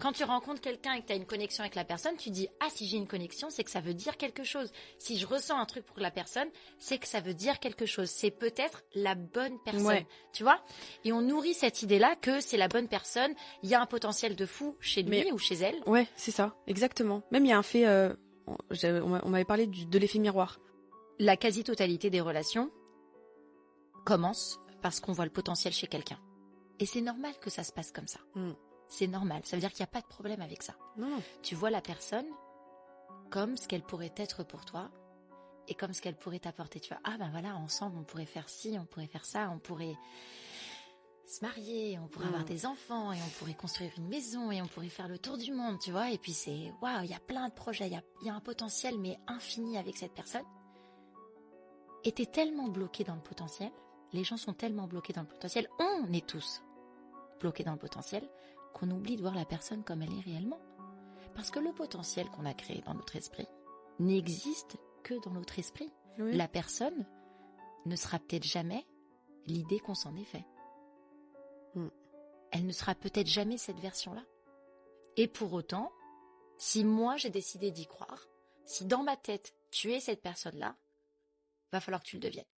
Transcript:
Quand tu rencontres quelqu'un et que tu as une connexion avec la personne, tu dis, ah, si j'ai une connexion, c'est que ça veut dire quelque chose. Si je ressens un truc pour la personne, c'est que ça veut dire quelque chose. C'est peut-être la bonne personne, Ouais. tu vois? Et on nourrit cette idée-là que c'est la bonne personne, il y a un potentiel de fou chez lui Mais- ou chez elle. Ouais, c'est ça, exactement. Même il y a un fait, on m'avait parlé de l'effet miroir. La quasi-totalité des relations commence parce qu'on voit le potentiel chez quelqu'un. Et c'est normal que ça se passe comme ça. C'est normal. Ça veut dire qu'il n'y a pas de problème avec ça. Non. Tu vois la personne comme ce qu'elle pourrait être pour toi et comme ce qu'elle pourrait t'apporter. Tu vois, ah ben voilà, ensemble, on pourrait faire ci, on pourrait faire ça, on pourrait se marier, on pourrait avoir des enfants et on pourrait construire une maison et on pourrait faire le tour du monde, tu vois. Et puis c'est, waouh, il y a plein de projets, il y a un potentiel mais infini avec cette personne. Et t'es tellement bloqué dans le potentiel, les gens sont tellement bloqués dans le potentiel, on est tous bloqués dans le potentiel, qu'on oublie de voir la personne comme elle est réellement. Parce que le potentiel qu'on a créé dans notre esprit n'existe que dans notre esprit. Oui. La personne ne sera peut-être jamais l'idée qu'on s'en est fait. Elle ne sera peut-être jamais cette version-là. Et pour autant, si moi j'ai décidé d'y croire, si dans ma tête tu es cette personne-là, va falloir que tu le deviennes.